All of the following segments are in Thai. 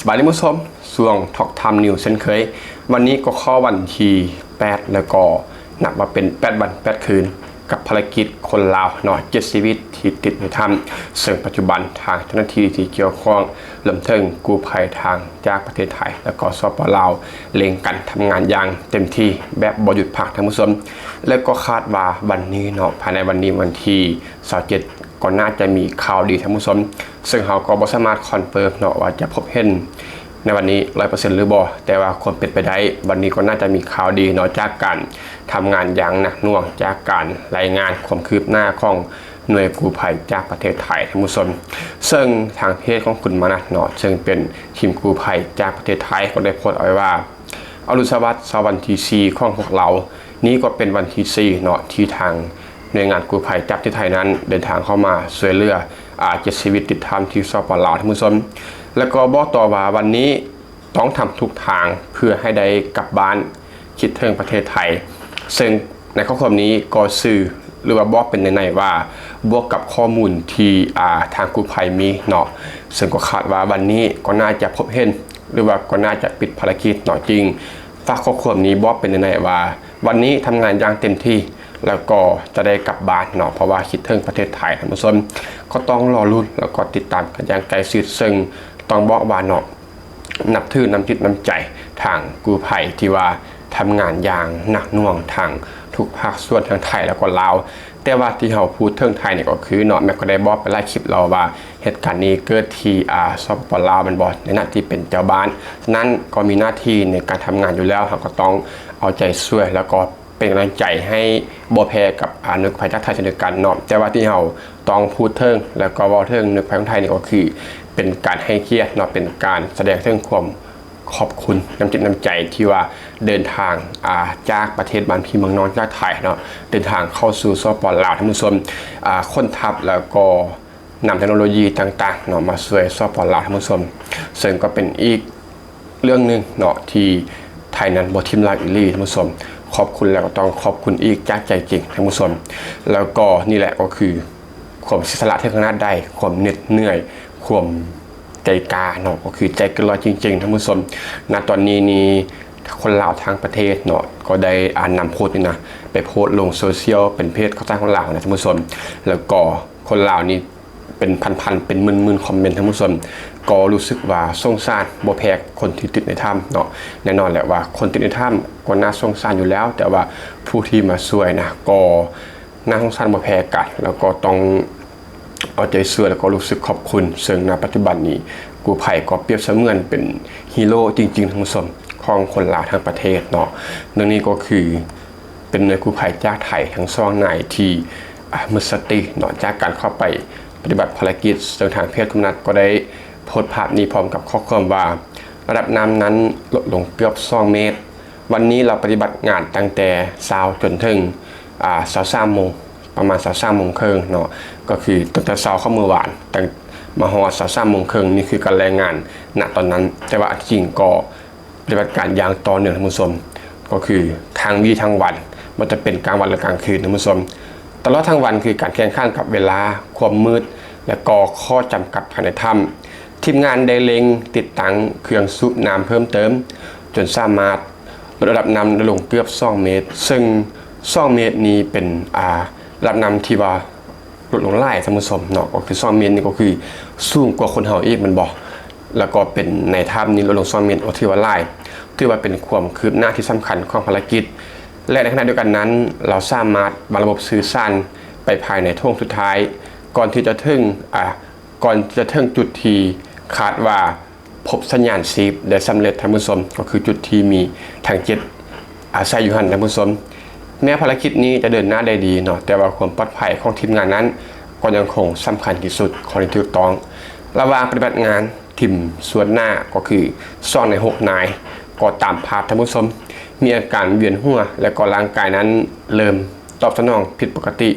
บายดีผู้ชมส่วงท็อกไทม์นิวเช่นเคยวันนี้ก็เข้าวันที่8แล้วก็นับมาเป็น8วัน8คืนกับภารกิจคนลาวเนาะ7ชีวิตที่ติดในถ้ำซึ่งปัจจุบันทางเจ้าหน้าที่ที่เกี่ยวข้องเริ่มถึงกู้ภัยทางจากประเทศไทยแล้วก็สปป.ลาวเล็งกันทำงานอย่างเต็มที่แบบบ่หยุดพักท่านผู้ชมและก็คาดว่าวันนี้เนาะภายในวันนี้วันที่27ก็น่าจะมีข่าวดีท่านผู้ชมซึ่งเราก็บ่สามารถคอนเฟิร์มเนาะว่าจะพบเห็นในวันนี้ 100% หรือบ่แต่ว่าความเป็นไปได้วันนี้ก็น่าจะมีข่าวดีเนาะจากการทำงานอย่างหนักหน่วงจากการรายงานความคืบหน้าของหน่วยกู้ภัยจากประเทศไทยท่านผู้ชมซึ่งทางเพจของคุณมนัสเนาะซึ่งเป็นทีมกู้ภัยจากประเทศไทยก็ได้โพสต์เอาไว้ว่าอรุณสวัสดิ์วันที่4ของพวกเรานี้ก็เป็นวันที่4เนาะที่ทางหน่วยงานกู้ภัยจากประเทศไทยนั้นเดินทางเข้ามาช่วยเหลือ7ชีวิตติดถ้ำที่สปป.ลาวท่านผู้ชมแล้วก็บอกต่อว่าวันนี้ต้องทำทุกทางเพื่อให้ได้กลับบ้านคิดถึงประเทศไทยซึ่งในข้อความนี้ก็สื่อหรือว่าบอกเป็นในว่าบวกกับข้อมูลที่ทางกู้ภัยมีเนาะซึ่งก็คาดว่าวันนี้ก็น่าจะพบเห็นหรือว่าก็น่าจะปิดภารกิจเนาะจริงฝากข้อความนี้บอกเป็นในว่าวันนี้ทำงานอย่างเต็มที่แล้วก็จะได้กลับบ้านเนาะเพราะว่าคิดถึงประเทศไทยท่านผู้ชมก็ต้องรอลุ้นแล้วก็ติดตามกันอย่างใกล้ชิดซึ่งต้องบอกว่าเนาะนับถือน้ำจิตน้ำใจทางกู้ภัยที่ว่าทำงานอย่างหนักหน่วงทางทุกภาคส่วนทั้งไทยแล้วก็ลาวแต่ว่าที่เราพูดถึงไทยเนี่ยก็คือเนาะแม่ก็ได้บอกไปหลายคลิปเราว่าเหตุการณ์นี้เกิดที่สปป.ลาวมันบ่ในหน้าที่เป็นเจ้าบ้านนั้นก็มีหน้าที่ในการทำงานอยู่แล้วเราก็ต้องเอาใจช่วยแล้วก็เป็นกำลังใจให้บ่แพ้กับหน่วยกู้ภัยจากไทยเช่นเดียวกันเนาะแต่ว่าที่เราต้องพูดถึงแล้วก็บอกถึงหน่วยกู้ภัยของไทยนี่ก็คือเป็นการให้เกียรติเนาะเป็นการแสดงถึงความขอบคุณน้ำจิตน้ำใจที่ว่าเดินทางจากประเทศบ้านพี่เมืองนอนจากไทยเนาะเดินทางเข้าสู่สปป.ลาวท่านผู้ชมค้นทัพแล้วก็นำเทคโนโลยีต่างๆเนาะมาช่วยสปป.ลาวท่านผู้ชมซึ่งก็เป็นอีกเรื่องนึงเนาะที่ไทยนั้นบ่ทิมลาวอีหลีท่านผู้ชมขอบคุณแล้วก็ต้องขอบคุณอีกจากใจจริงท่านผู้ชมแล้วก็นี่แหละก็คือความเสียสละที่ข้างหน้าได้ความเหน็ดเหนื่อยความใจกล้าเนาะก็คือใจเกินร้อยจริงๆท่านผู้ชมณตอนนี้นี่คนลาวทางประเทศเนาะก็ได้นำโพสต์นี่นะไปโพสต์ลงโซเชียลเป็นเพจเข้าใจของลาวนะท่านผู้ชมแล้วก็คนลาวนี่เป็นพันๆเป็นหมื่นๆคอมเมนต์ท่านผู้ชมก็รู้สึกว่าสงสารบ่แพ้คนที่ติดในถ้ำเนาะแน่นอนแหละว่าคนติดในถ้ำก็น่าสงสารอยู่แล้วแต่ว่าผู้ที่มาช่วยนะก็น่าสงสารบ่แพ้กันแล้วก็ต้องเอาใจช่วยแล้วก็รู้สึกขอบคุณซึ่งในปัจจุบันนี้กู้ภัยก็เปรียบเสมือนเป็นฮีโร่จริงๆท่านผู้ชมของคนลาวทั้งประเทศเนาะเรื่องนี้ก็คือเป็นหน่วยกู้ภัยจากไทยทั้งสองนายที่มืดสติเนาะจากการเข้าไปปฏิบัติภารกิจซึ่งทางเพจคุณนัทก็ได้โพสต์ภาพนี้พร้อมกับข้อความว่าระดับน้ำนั้นลดลงเกือบ2 เมตรวันนี้เราปฏิบัติงานตั้งแต่เช้าจนถึง23 โมงประมาณ23 โมงครึ่งเนาะก็คือตั้งแต่เช้าเข้ามื้อวานตั้งมาฮอด23 โมงครึ่งนี่คือการรายงานณตอนนั้นแต่ว่าจริงก็ปฏิบัติการอย่างต่อเนื่องท่านผู้ชมก็คือทั้งวี่ทั้งวันมันจะเป็นกลางวันและกลางคืนท่านผู้ชมตลอดทั้งวันคือการแข่งขันกับเวลาความมืดและก็ข้อจำกัดภายในถ้ำทีมงานได้เล็งติดตั้งเครื่องสูบน้ำเพิ่มเติมจนสามารถลดระดับน้ำลงเกือบ2 เมตรซึ่ง2 เมตรนี้เป็นระดับน้ำที่ว่าลดลงหลายท่านผู้ชมเนาะก็คือ2 เมตรนี่ก็คือสูงกว่าคนเฮาอีกมันบอกแล้วก็เป็นในถ้ำนี้ลดลง2 เมตรก็ถือว่าหลายถือว่าเป็นความคืบหน้าที่สำคัญของภารกิจและในขณะเดียวกันนั้นเราสามารถวางระบบสื่อสารไปภายในช่วงสุดท้ายก่อนที่จะถึงจุดที่คาดว่าพบสัญญาณซีฟได้สำเร็จท่านผู้ชมก็คือจุดที่มีทาง7อาศัยอยู่หันท่านผู้ชมแม้ภารกิจนี้จะเดินหน้าได้ดีเนาะแต่ว่าความปลอดภัยของทีมงานนั้นก็ยังคงสำคัญที่สุดของที่ถูกต้องระหว่างปฏิบัติงานทีมส่วนหน้าก็คือ2 ใน 6 นายก็ตามภาพท่านผู้ชมมีอาการเวียนหัวและก็ร่างกายนั้นเริ่มตอบสนองผิดปกติ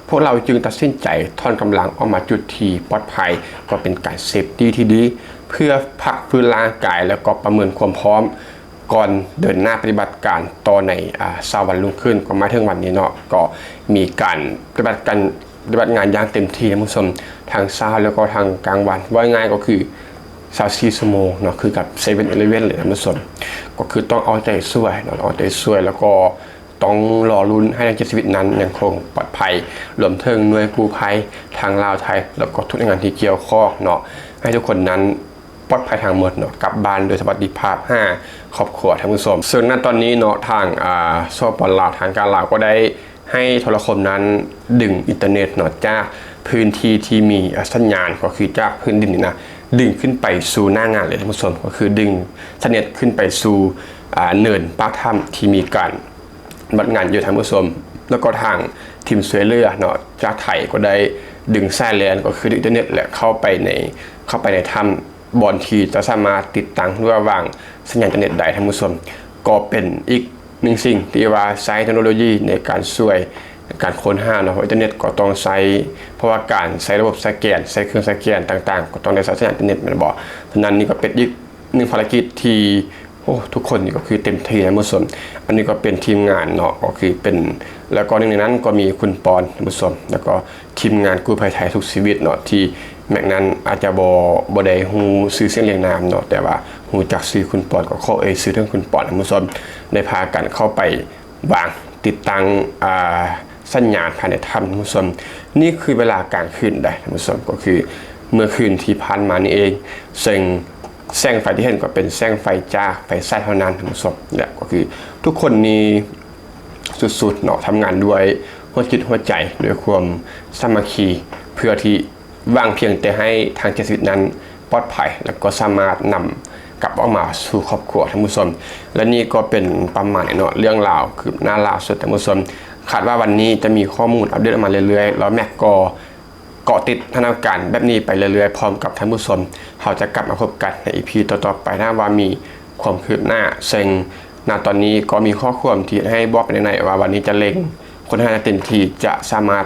พวกเราจึงตัดสินใจถอนกำลังออกมาจุดที่ปลอดภัยก็เป็นการเซฟตี้ที่ดีเพื่อพักฟื้นร่างกายแล้วก็ประเมินความพร้อมก่อนเดินหน้าปฏิบัติการต่อในเช้าวันรุ่งขึ้นก็มาถึงวันนี้เนาะก็มีการปฏิบัติงานอย่างเต็มที่ท่านผู้ชมทางเช้าแล้วก็ทางกลางวันว่าง่ายก็คือ 24ชั่วโมงเนาะคือกับ7-Eleven เลยท่านผู้ชมก็คือต้องเอาใจช่วยเนาะเอาใจช่วยแล้วก็ต้องรอลุ้นให้นักชีวิตนั้นยังคงปลอดภัยรวมถึงหน่วยกู้ภัยทางลาวไทยแล้วก็ทุกหน่วยงานที่เกี่ยวข้องเนาะให้ทุกคนนั้นปลอดภัยทางหมดเนาะกลับบ้านโดยสวัสดิภาพ5ครอบครัวท่านผู้ชมซึ่งณตอนนี้เนาะทางสปป.ลาวทางการลาวก็ได้ให้โทรคมนั้นดึงอินเทอร์เน็ตเนาะจากพื้นที่ที่มีสัญญาณก็คือจากพื้นดินนี่นะดึงขึ้นไปสู่หน้างานเลยท่านผู้ชมก็คือดึงอินเทอร์เน็ตขึ้นไปสู่เนินปากถ้ำที่มีการบัดงานอยู่ท่านผู้ชมแล้วก็ทางทีมช่วยเหลือเนาะจากไทยก็ได้ดึงสายแลนก็คืออินเทอร์เน็ตและเข้าไปในถ้ำบอนที่จะสามารถติดตั้งหรือว่าวางสัญญาณอินเทอร์เน็ตได้ท่านผู้ชมก็เป็นอีกหนึ่งสิ่งที่ว่าใช้เทคโนโลยีในการช่วยการค้นหาเนาะเพราะอินเทอร์เน็ตก็ต้องใช้เพราะว่าการใช้ระบบสแกนใช้เครื่องสแกนต่างๆก็ต้องได้ใช้สัญญาณอินเทอร์เน็ตแม่นบ่ฉะนั้นนี่ก็เป็นอีกหนึ่งภารกิจที่ทุกคนนี่ก็คือเต็มที่นะผู้ชมอันนี้ก็เป็นทีมงานเนาะก็คือเป็นแล้วก็หนึ่งในนั้นก็มีคุณปอนผู้ชมแล้วก็ทีมงานกู้ภัยไทยทุกชีวิตเนาะที่แม็กนั้นอาจจะบ่ได้ฮู้ชื่อเสียงเรียงนามเนาะแต่ว่าฮู้จักชื่อคุณปอนก็ขอชื่อเรื่องคุณปอนผู้ชมได้พากันเข้าไปวางติดตั้งสัญญาณภายในถ้ำท่านผู้ชมนี่คือเวลากลางคืนได้ท่านผู้ชมก็คือเมื่อคืนที่ผ่านมานี่เองซึ่งแสงไฟที่เห็นก็เป็นแสงไฟจากไฟใต้เท่านั้นท่านผู้ชมและก็คือทุกคนนี้สุดๆเนาะทำงานด้วยหัวจิตหัวใจด้วยความสามัคคีเพื่อที่วางเพียงแต่ให้ทางชีวิตนั้นปลอดภัยแล้วก็สามารถนำกลับออกมาสู่ครอบครัวท่านผู้ชมและนี่ก็เป็นประมาณเนาะเรื่องราวคือหน้าล่าสุดท่านผู้ชมคาดว่าวันนี้จะมีข้อมูลอัปเดตออกมาเรื่อยๆแล้วแม็กก็เกาะติดสถานการณ์แบบนี้ไปเรื่อยๆพร้อมกับท่านผู้ชมเขาจะกลับมาพบกันใน EP ต่อๆไปนะว่ามีความคืบหน้าซึ่งณตอนนี้ก็มีข้อความที่ให้บอกไปในว่าวันนี้จะเล็งคนให้เต็มที่จะสามารถ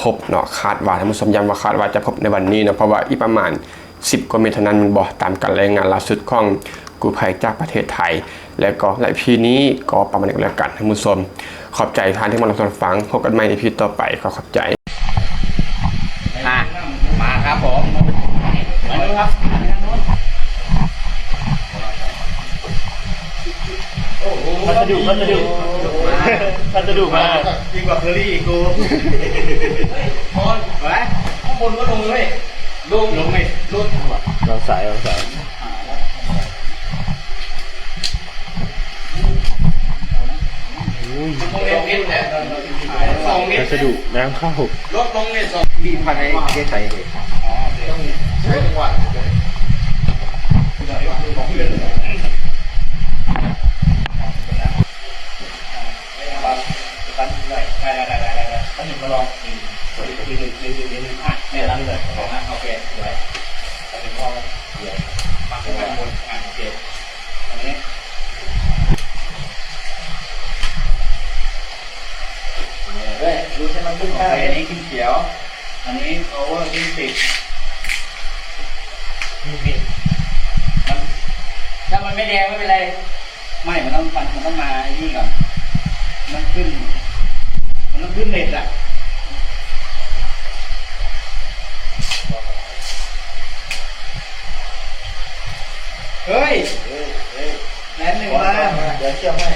พบเนาะคาดว่าท่านผู้ชมย้ำว่าคาดว่าจะพบในวันนี้นะเพราะว่าอีกประมาณ10กว่าเมตรเท่านั้นมันบอกตามการรายงานล่าสุดของกู้ภัยจากประเทศไทยและก็ใน EP นี้ก็ประมาณนี้แล้วกันท่านผู้ชมขอบใจท่านที่มารับฟังพบกันใหม่ใน EP ต่อไปก็ขอบใจมาครับผมมาดูครับพัสดุมายิ่งกว่าเคอรี่กูพอนไปข้างบนก็ลงเลยลงไหมลงสายพัสดุน้ำข้าวลดลงเนี่ย2 ปีภายในประเทศไทยเลยต้องใช้จังหวะตั้งหนึ่งมาลองยืนเนี่ยตั้งเลยโอเคสวยตั้งหนึ่งก็เดี๋ยวปักขึ้นไปบนโอเคอันนี้ดูใช่มันขึ้นข้าวอันนี้ขึ้นเขียวอันนี้โอเวอร์ขึ้นติดมันถ้ามันไม่แดงไม่เป็นไรไม่มันต้องมาไอ้นี่ก่อนมันต้องขึ้นเน็ตอ่ะเฮ้ยแหนหนึ่งมาเดี๋ยวเชื่อมให้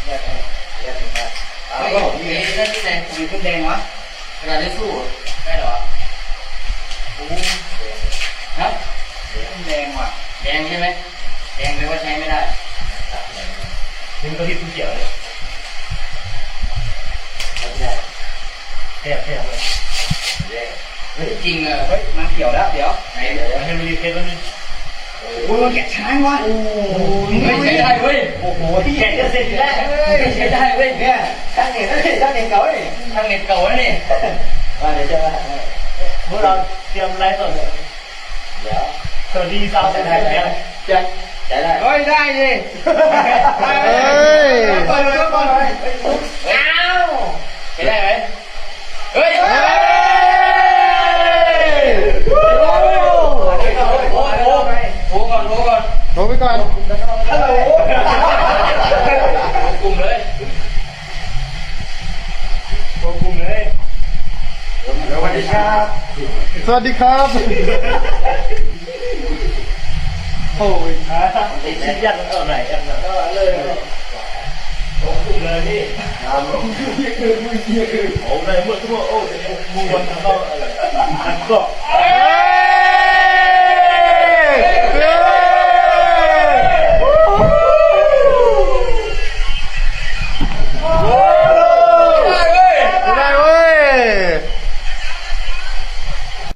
แยกหนึ่งมาเฮ้ยนี่ได้ที่ไหนมีขึ้นแดงวะเวลาได้สู้ได้หรอโอ้ฮะขึ้นแดงว่ะแดงใช่ไหมแดงเลยว่าใช้ไม่ได้นี่มันก็ที่เขียวเลยแค่เลยเฮ้ยจริงอ่ะเฮ้ยมาเขียวแล้วเดี๋ยวให้มันรีเซ็ตแล้วนี่โอ้ยแกะช้างวะโอ้ยไม่ใช่ได้เว้ยโอ้โหที่แกะจะเสร็จแล้วใช้ได้เว้ยเนี่ยช่างเน็ตเก่าเลยช่างเน็ตเก่าแล้วนี่มาเดี๋ยวจะมาพวกเราเตรียมไลฟ์สดเดี๋ยวสวัสดีสาวจะได้ไหมจะได้เฮ้ยได้ดิเฮ้ยเปิดเลยอ้าวได้ไหมเฮ้ยโทรไปก่อนฮัลโหลกลุ่มเลยสวัสดีครับ โอ้ยติดชิ้นยันเท่าไหร่กันนะเลยโอ้ยเลยนี่โอ้เลยเมื่อทั่วโอ้ยมูวันทั้งก็ทั้งก็โอ้